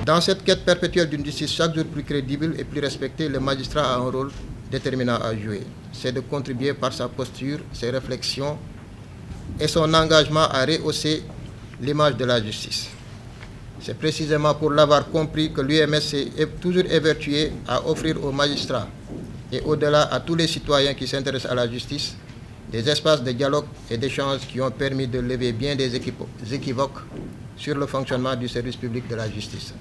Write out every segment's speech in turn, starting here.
Dans cette quête perpétuelle d'une justice chaque jour plus crédible et plus respectée, le magistrat a un rôle déterminant à jouer. C'est de contribuer par sa posture, ses réflexions et son engagement à rehausser l'image de la justice. C'est précisément pour l'avoir compris que l'UMS s'est toujours évertué à offrir aux magistrats et au-delà à tous les citoyens qui s'intéressent à la justice des espaces de dialogue et d'échange qui ont permis de lever bien des équivoques sur le fonctionnement du service public de la justice.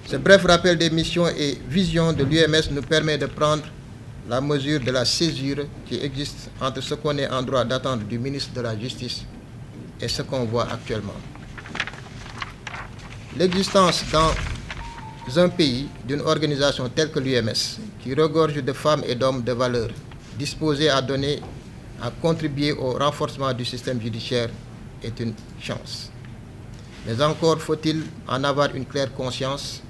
Ce bref rappel des missions et visions de l'UMS nous permet de prendre la mesure de la césure qui existe entre ce qu'on est en droit d'attendre du ministre de la Justice et ce qu'on voit actuellement. L'existence dans un pays d'une organisation telle que l'UMS, qui regorge de femmes et d'hommes de valeur, disposés à contribuer au renforcement du système judiciaire, est une chance. Mais encore faut-il en avoir une claire conscience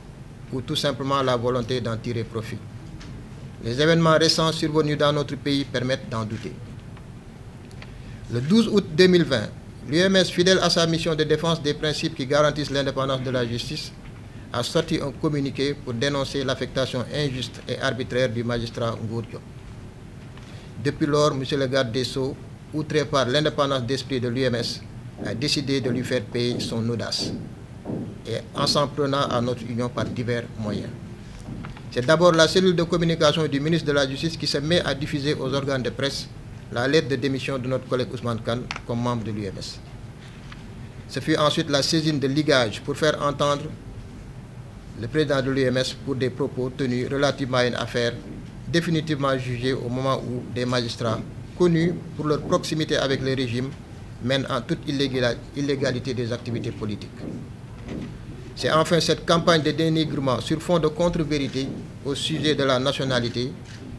ou tout simplement la volonté d'en tirer profit. Les événements récents survenus dans notre pays permettent d'en douter. Le 12 août 2020, l'UMS, fidèle à sa mission de défense des principes qui garantissent l'indépendance de la justice, a sorti un communiqué pour dénoncer l'affectation injuste et arbitraire du magistrat Ngor Diop. Depuis lors, M. le garde des Sceaux, outré par l'indépendance d'esprit de l'UMS, a décidé de lui faire payer son audace, et en s'en prenant à notre union par divers moyens. C'est d'abord la cellule de communication du ministre de la Justice qui se met à diffuser aux organes de presse la lettre de démission de notre collègue Ousmane Kane comme membre de l'UMS. Ce fut ensuite la saisine de ligage pour faire entendre le président de l'UMS pour des propos tenus relativement à une affaire définitivement jugée au moment où des magistrats connus pour leur proximité avec le régime mènent en toute illégalité des activités politiques. C'est enfin cette campagne de dénigrement sur fond de contre-vérité au sujet de la nationalité,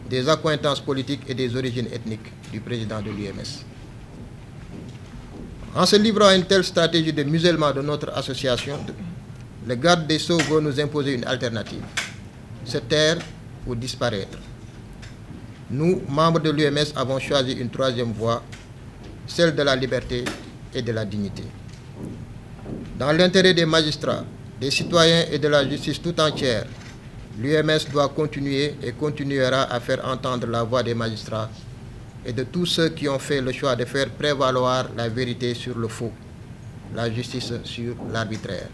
des accointances politiques et des origines ethniques du président de l'UMS. En se livrant à une telle stratégie de musellement de notre association, le garde des Sceaux veut nous imposer une alternative: se taire ou disparaître. Nous, membres de l'UMS, avons choisi une troisième voie, celle de la liberté et de la dignité. Dans l'intérêt des magistrats, des citoyens et de la justice tout entière, l'UMS doit continuer et continuera à faire entendre la voix des magistrats et de tous ceux qui ont fait le choix de faire prévaloir la vérité sur le faux, la justice sur l'arbitraire.